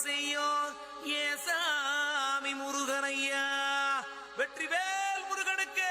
செய்யும் ஏசாமி முருகனையா. வெற்றிவேல் முருகனுக்கு.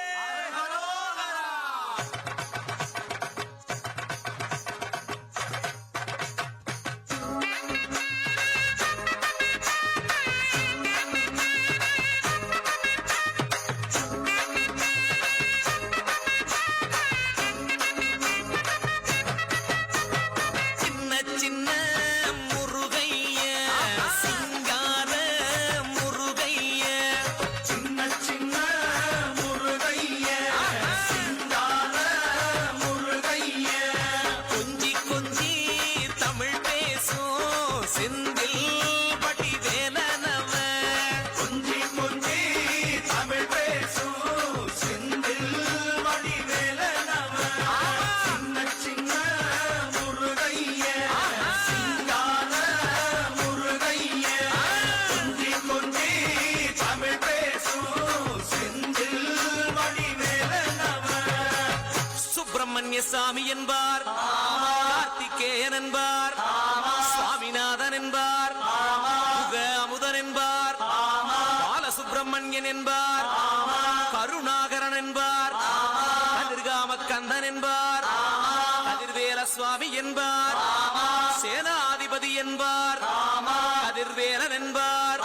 சாமி என்பார், கார்த்திகேயன் என்பார், சுவாமிநாதன் என்பார், முக அமுதன் என்பார், பாலசுப்பிரமணியன் என்பார், கருணாகரன் என்பார், கதிர்காம கந்தன் என்பார், கதிர்வேல சுவாமி என்பார், சேனாதிபதி என்பார், கதிர்வேலன் என்பார்,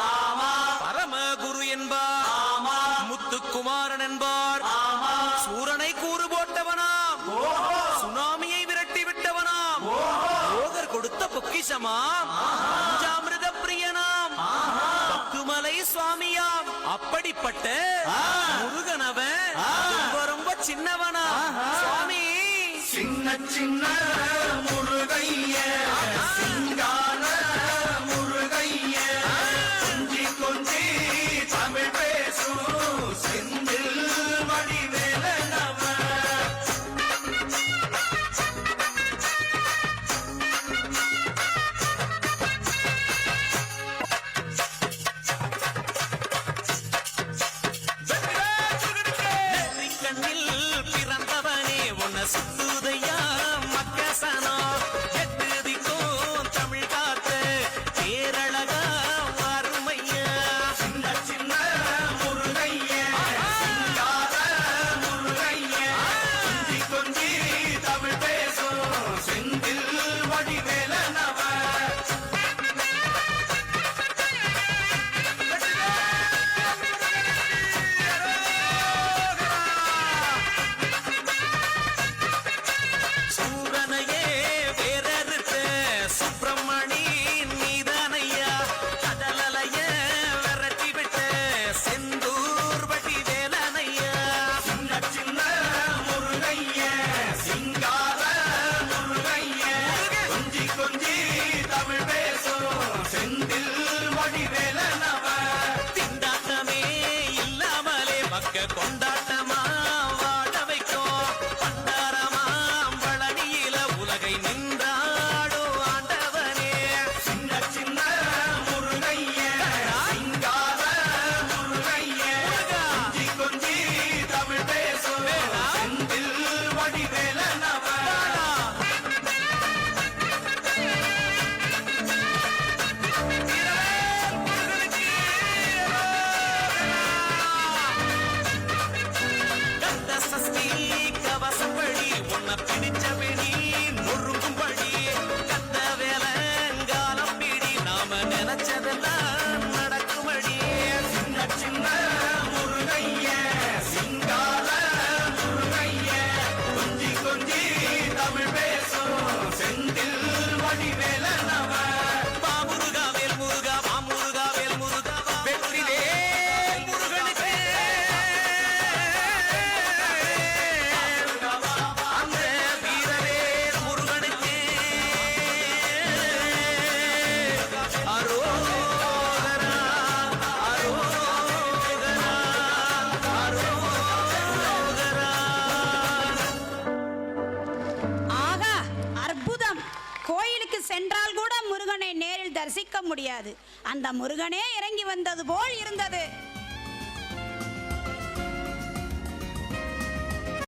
பரமகுரு என்பார், முத்துக்குமாரன் என்பார், சூரனை கூறு போட்டவனாம், சுனாமியை விரட்டி விட்டவனாம், யோகர் கொடுத்த பொக்கிஷமாம், பஞ்சாமிர்த பிரியனாம், பத்துமலை சுவாமியாம். அப்படிப்பட்ட முருகனவன் ரொம்ப ரொம்ப சின்னவனா சுவாமி. சின்ன சின்ன முருகைய சிங்கார முருகைய கொஞ்சி கொஞ்சி தமிழ் பேசும் செந்தில் வடிவேலனவ. கண்ணில் பிறந்தவனே உன்னை சுத்துதையா மக்கசனோ, எட்டு திக்கும் தமிழ் காத்த பேரழகா வறுமையா. சின்ன சின்ன முருகைய சிங்கார முருகைய கொஞ்சி கொஞ்சி தமிழ் பேசும் செந்தில் வடிவேலனவ. சூரனையே வேறறுத்த சுப்பிரமணி நீதானையா, கடலைய விரட்டி விட்ட செந்தூர் வடிவேலனையா. சின்ன சின்ன முருகைய சிங்கார முருகைய கொஞ்சி கொஞ்சி தமிழ் பேசும் செந்தில் வடிவேலனவ. திண்டாட்டமே இல்லாமலே மக்க கொண்டாட்டமா வாழ வைக்கும், பண்டாரமாம் பழனியில உலகை நின்றாடோ ஆண்டவனே. சின்ன சின்ன முருகைய சிங்கார முருகைய கொஞ்சி கொஞ்சி தமிழ் பேசும் செந்தில் வடிவேலனவ. கந்த சஷ்டி கவசப்படி உன்னை பிடிச்சபடி நொறுங்கும்படி, கந்த வேலங்காலம் பிடி நாம நினைச்சதெல்லாம் நடக்கும்படி. சின்ன சின்ன முருகைய சிங்கார முருகைய கொஞ்சி கொஞ்சி தமிழ் பேசும் செந்தில் வடிவேலனவ. பாமுருகா வேல் முருகா பாமுருகா வேல் முருகா வெற்றிவேல் முருகனுக்கு. அந்த வீரவேல் முருகனுக்கு அரோகரா அரோகரா அரோகரா. ஆகா, அற்புதம்! கோயிலுக்கு சென்றால் கூட முருகனை நேரில் தரிசிக்க முடியாது. அந்த முருகனே இறங்கி வந்தது போல் இருந்தது.